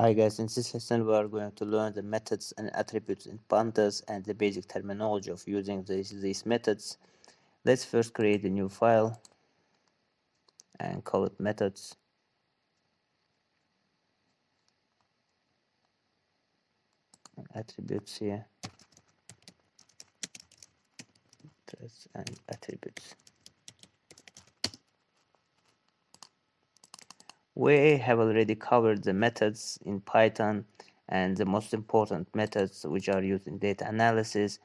Hi guys, in this lesson we are going to learn the methods and attributes in pandas and the basic terminology of using these methods. Let's first create a new file and call it methods. Attributes here. Methods and attributes. We have already covered the methods in Python and the most important methods which are used in data analysis,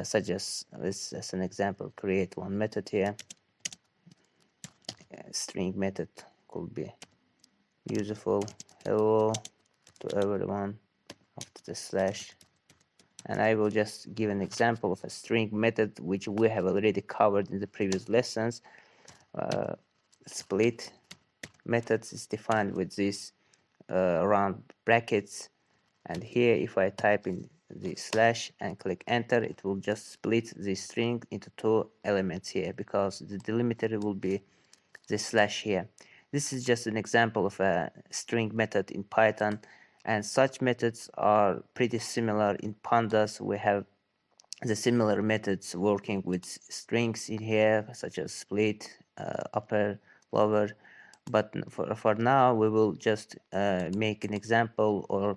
such as as an example, create one method here. String method could be useful. Hello to everyone after the slash, and I will just give an example of a string method which we have already covered in the previous lessons. Split methods is defined with these round brackets, and here if I type in the slash and click enter, it will just split the string into two elements here, because the delimiter will be the slash here. This is just an example of a string method in Python, and such methods are pretty similar in pandas. We have the similar methods working with strings in here, such as split, upper, lower, but for now we will just make an example or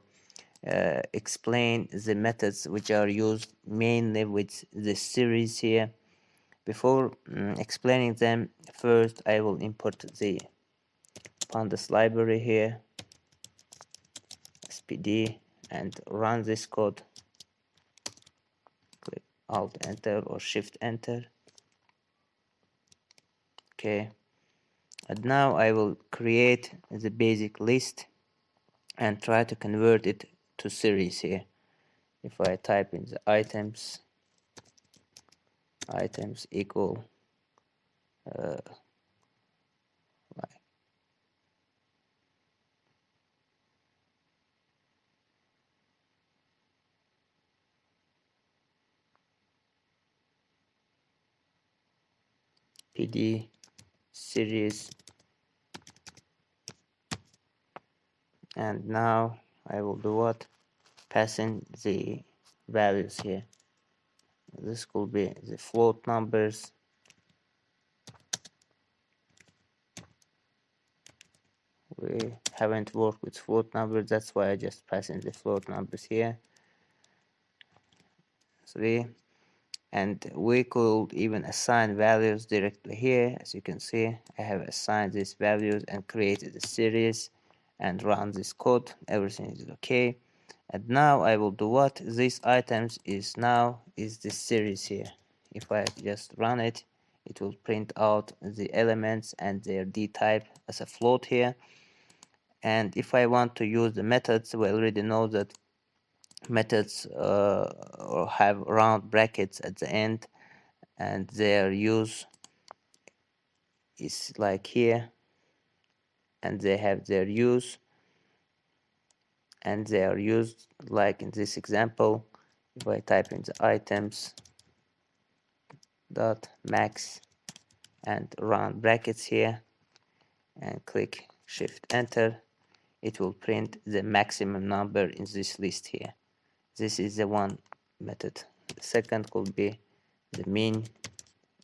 explain the methods which are used mainly with the series here. Before explaining them, first I will import the pandas library here, spd, and run this code. Click alt enter or shift enter. Okay, and now I will create the basic list and try to convert it to series here. If I type in the items equal pd series, and now I will do what? Pass in the values here. This could be the float numbers, we haven't worked with float numbers, that's why I just pass in the float numbers here. 3, and we could even assign values directly here. As you can see, I have assigned these values and created a series and run this code. Everything is okay, and now I will do what? These items is this series here. If I just run it, it will print out the elements and their d type as a float here. And if I want to use the methods, we already know that methods have round brackets at the end, and their use is like here, and they have their use, and they are used like in this example. If I type in the items dot max and round brackets here and click shift enter, it will print the maximum number in this list here. This is the one method. The second could be the min.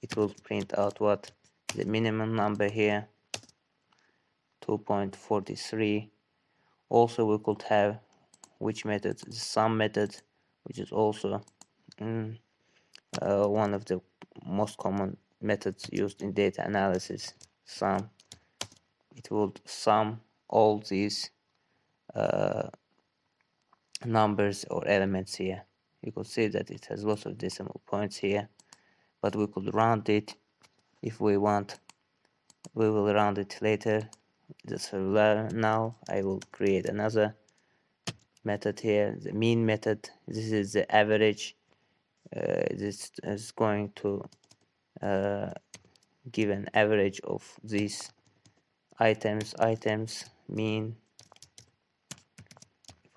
It will print out what? The minimum number here, 2.43. Also we could have which method? The sum method, which is also one of the most common methods used in data analysis. Sum. It will sum all these numbers or elements here. You could see that it has lots of decimal points here, but we could round it if we want. We will round it later. Just for now, I will create another method here, the mean method. This is the average. This is going to give an average of these items mean.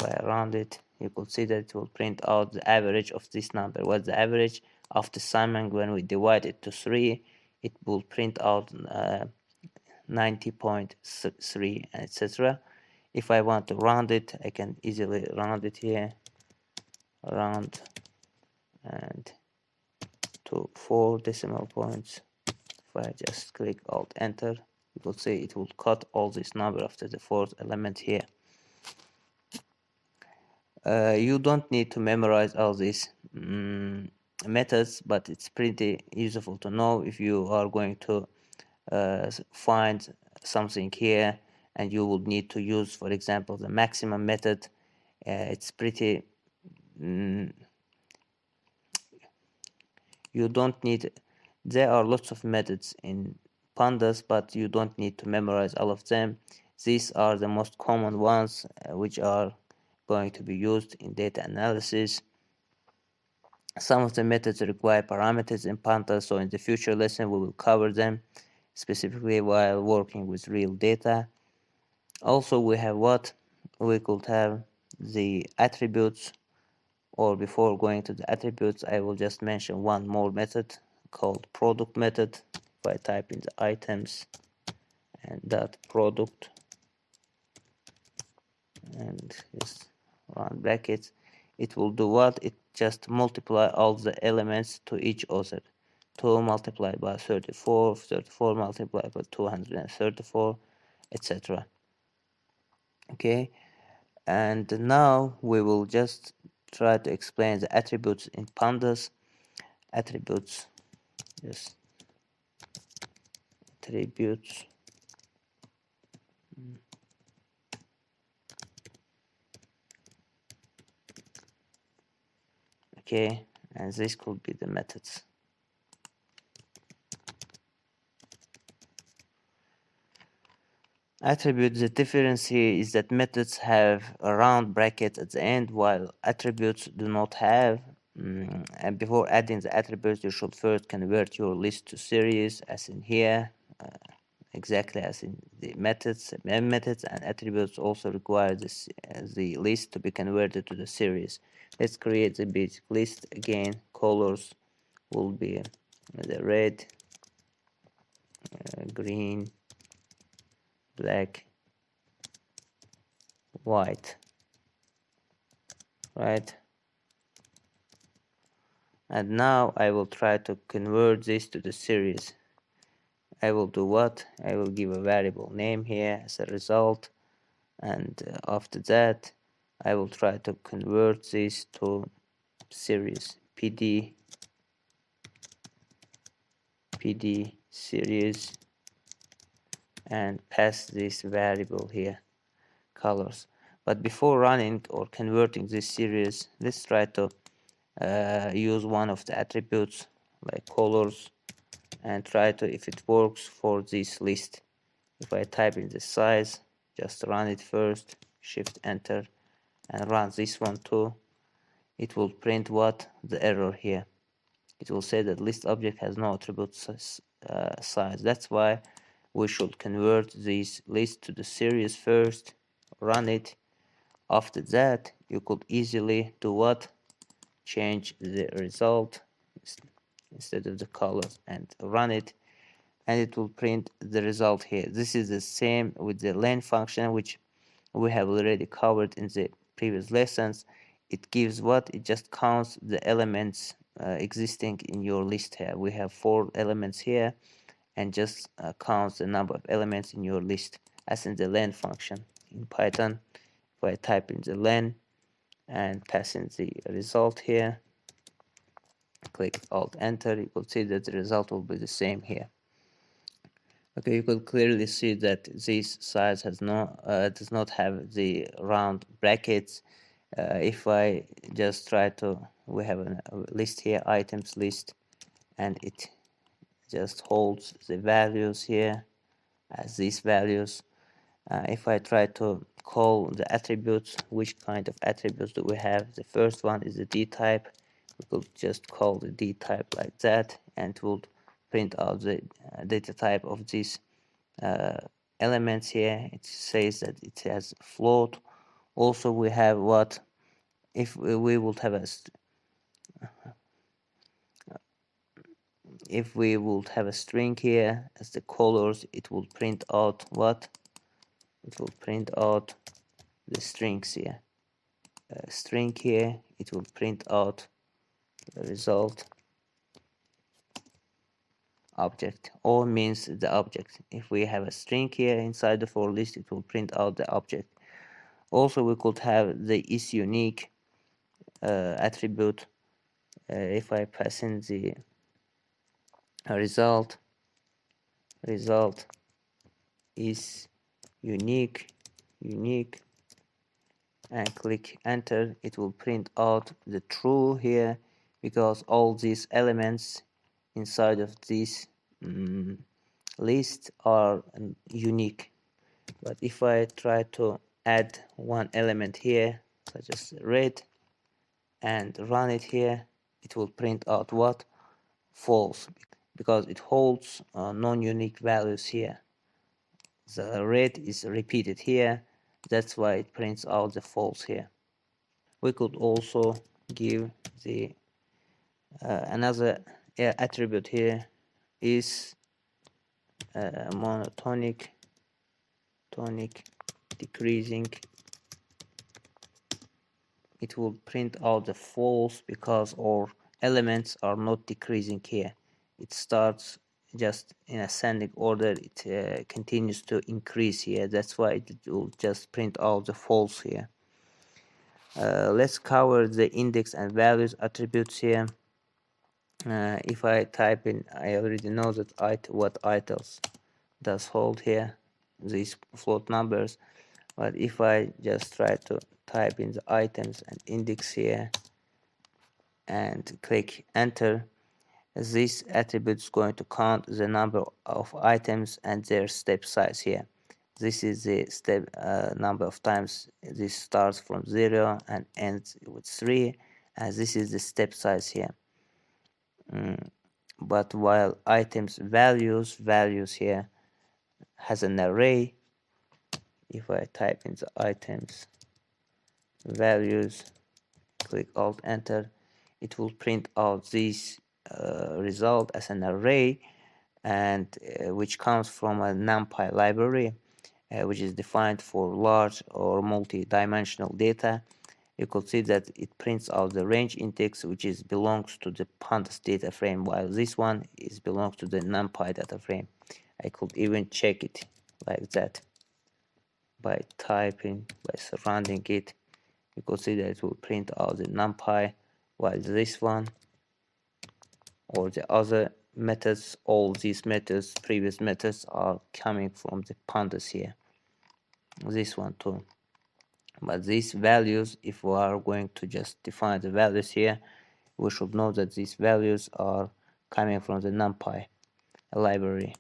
If I round it, you could see that it will print out the average of this number. What's the average? After summing, when we divide it to 3, it will print out 90.3, etc. If I want to round it, I can easily round it here, round, and to 4 decimal points. If I just click Alt Enter, you will see it will cut all this number after the fourth element here. You don't need to memorize all these methods, but it's pretty useful to know if you are going to find something here and you will need to use, for example, the maximum method. It's pretty you don't need, there are lots of methods in pandas, but you don't need to memorize all of them. These are the most common ones which are going to be used in data analysis. Some of the methods require parameters in pandas, so in the future lesson we will cover them specifically while working with real data. Also we have what we could have the attributes, or before going to the attributes I will just mention one more method called product method. If I type in the items and dot product and just round brackets, it will do what? It just multiply all the elements to each other. 2 multiplied by 34, 34 multiplied by 234, etc. Okay, and now we will just try to explain the attributes in pandas. Attributes, yes, attributes. Okay, and this could be the methods. Attributes, the difference here is that methods have a round bracket at the end while attributes do not have. And before adding the attributes you should first convert your list to series, as in here, exactly as in the methods. Methods and attributes also require this, the list to be converted to the series. Let's create the basic list again. Colors will be the red, green, black, white, right? And now I will try to convert this to the series. I will do what? I will give a variable name here as a result, and after that I will try to convert this to series. PD series, and pass this variable here, colors. But before running or converting this series, let's try to use one of the attributes like colors and try to, if it works for this list. If I type in the size, just run it first, shift enter, and run this one too, it will print what? The error here. It will say that list object has no attribute size. That's why we should convert this list to the series first, run it. After that you could easily do what? Change the result instead of the colors and run it, and it will print the result here. This is the same with the len function, which we have already covered in the previous lessons. It gives what? It just counts the elements existing in your list here. We have 4 elements here, and just counts the number of elements in your list, as in the len function in Python. If I type in the len and pass in the result here, click Alt Enter, you will see that the result will be the same here. Okay, you could clearly see that this size has does not have the round brackets. If I just try to, we have a list here, items list, and it just holds the values here as these values. If I try to call the attributes, which kind of attributes do we have? The first one is the D type. We could just call the D type like that, and it will print out the data type of these elements here. It says that it has float. Also we have what? If we would have a string here as the colors, it will print out what? It will print out the strings here. String here, it will print out the result object. O means the object. If we have a string here inside the for list, it will print out the object. Also, we could have the isUnique attribute. If I pass in the result is unique, and click enter, it will print out the true here, because all these elements inside of this list are unique. But if I try to add one element here, such as red, and run it here, it will print out what? False, because it holds non-unique values here. The red is repeated here, that's why it prints out the false here. We could also give the another attribute here is monotonic decreasing. It will print out the false because our elements are not decreasing here. It starts just in ascending order, it continues to increase here, that's why it will just print out the false here. Let's cover the index and values attributes here. If I type in, I already know that what itals does hold here, these float numbers. But if I just try to type in the items and index here and click enter, this attribute is going to count the number of items and their step size here. This is the step number of times this starts from 0 and ends with 3, and this is the step size here. But while items values here has an array, if I type in the items values, click alt enter, it will print out this result as an array, and which comes from a NumPy library, which is defined for large or multi-dimensional data. You could see that it prints out the range index, which belongs to the pandas data frame, while this one belongs to the NumPy data frame. I could even check it like that by surrounding it. You could see that it will print out the NumPy, while this one or the other methods, all these methods, previous methods, are coming from the pandas here. This one too. But these values, if we are going to just define the values here, we should know that these values are coming from the NumPy library.